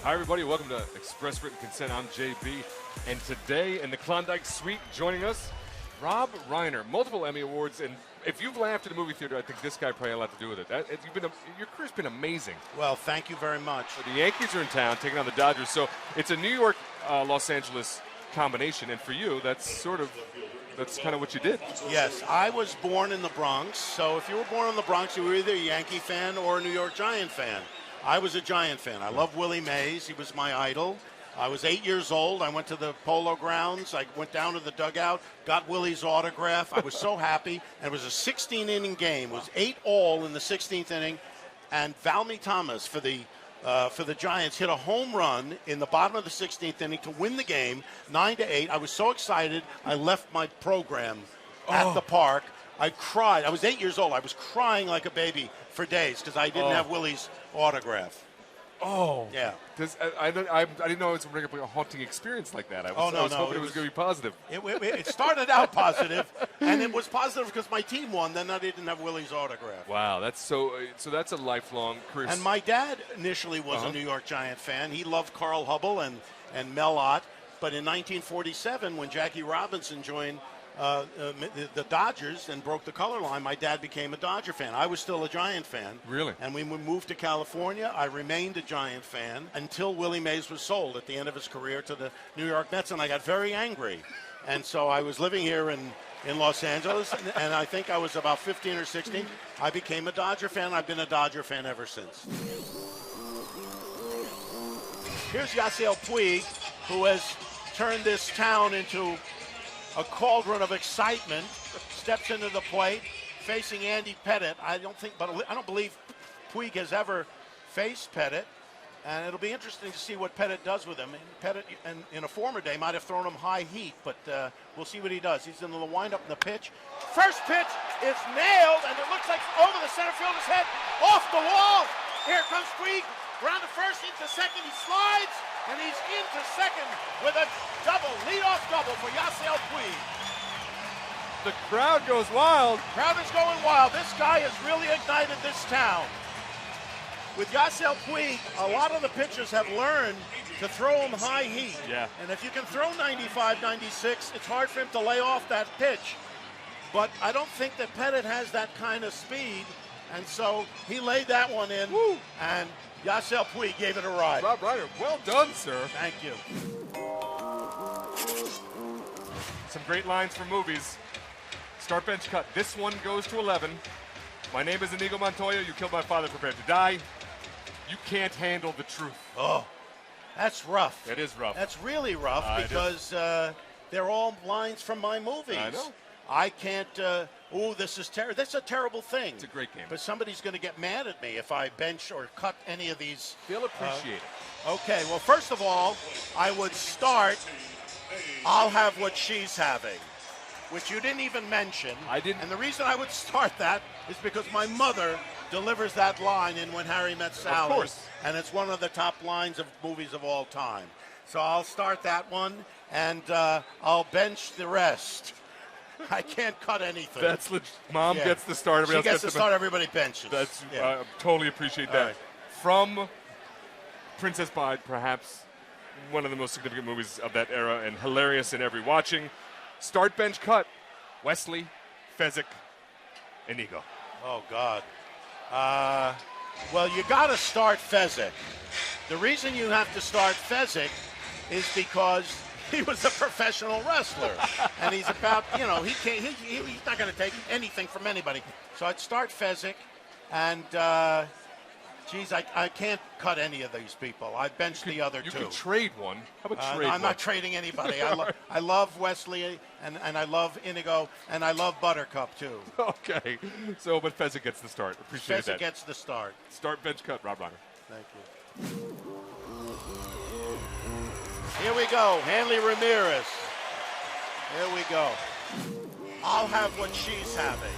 Hi, everybody. Welcome to Express Written Consent. I'm JB. And today in the Klondike Suite, joining us, Rob Reiner, multiple Emmy Awards. And if you've laughed at a movie theater, I think this guy probably had a lot to do with it. Your career's been amazing. Well, thank you very much. The Yankees are in town taking on the Dodgers. So it's a New York, Los Angeles combination. And for you, that's kind of what you did. Yes, I was born in the Bronx. So if you were born in the Bronx, you were either a Yankee fan or a New York Giant fan. I was a Giant fan. I love Willie Mays. He was my idol. I was 8 years old. I went to the Polo Grounds. I went down to the dugout, got Willie's autograph. I was so happy. And it was a 16-inning game. It was 8-all in the 16th inning. And Valmy Thomas for the Giants hit a home run in the bottom of the 16th inning to win the game, 9-8. I was so excited, I left my program at the park. I cried. I was 8 years old. I was crying like a baby for days because I didn't have Willie's autograph. Oh. Yeah. I didn't know it was going to be a haunting experience like that. I was hoping it was going to be positive. It started out positive, and it was positive because my team won. Then I didn't have Willie's autograph. Wow, that's so that's a lifelong career. And my dad initially was a New York Giant fan. He loved Carl Hubble and Mel Ott. But in 1947, when Jackie Robinson joined the Dodgers and broke the color line, my dad became a Dodger fan. I was still a Giant fan. Really? And when we moved to California, I remained a Giant fan until Willie Mays was sold at the end of his career to the New York Mets, and I got very angry. And so I was living here in Los Angeles, and I think I was about 15 or 16. I became a Dodger fan. I've been a Dodger fan ever since. Here's Yasiel Puig, who has turned this town into a cauldron of excitement, steps into the plate, facing Andy Pettitte. I don't believe Puig has ever faced Pettitte, and it'll be interesting to see what Pettitte does with him. And Pettitte, in a former day, might have thrown him high heat, but we'll see what he does. He's in the windup in the pitch. First pitch is nailed, and it looks like over the center fielder's head, off the wall. Here comes Puig, round to first, into second, he slides. And he's into second with a leadoff double for Yasiel Puig. The crowd goes wild. Crowd is going wild. This guy has really ignited this town. With Yasiel Puig, a lot of the pitchers have learned to throw him high heat. Yeah. And if you can throw 95, 96, it's hard for him to lay off that pitch. But I don't think that Pettitte has that kind of speed. And so he laid that one in. Woo. And Yasiel Puig gave it a ride. Rob Reiner, well done, sir. Thank you. Some great lines from movies. Start bench cut. This one goes to 11. My name is Inigo Montoya. You killed my father, prepare to die. You can't handle the truth. Oh, that's rough. It is rough. That's really rough because they're all lines from my movies. I know. I can't, this is terrible. That's a terrible thing. It's a great game. But somebody's going to get mad at me if I bench or cut any of these. They'll appreciate it. Okay, well, first of all, I would start, I'll have what she's having, which you didn't even mention. I didn't. And the reason I would start that is because my mother delivers that line in When Harry Met Sally. Of course. And it's one of the top lines of movies of all time. So I'll start that one, and I'll bench the rest. I can't cut anything. That's legit. Mom gets the start. She gets the start. Everybody benches. That's totally appreciate that. Right. From Princess Bride, perhaps one of the most significant movies of that era, and hilarious in every watching. Start bench cut. Wesley, Fezzik, Inigo. Oh God. Well, you got to start Fezzik. The reason you have to start Fezzik is because he was a professional wrestler, and he's about, he's not going to take anything from anybody. So I'd start Fezzik, and, I can't cut any of these people. I'd bench the other two. You could trade one. How about trade one? I'm not trading anybody. I love Wesley, and I love Inigo, and I love Buttercup, too. Okay. So, but Fezzik gets the start. Appreciate that. Fezzik gets the start. Start bench cut, Rob Reiner. Thank you. Here we go, Hanley Ramirez. Here we go. I'll have what she's having.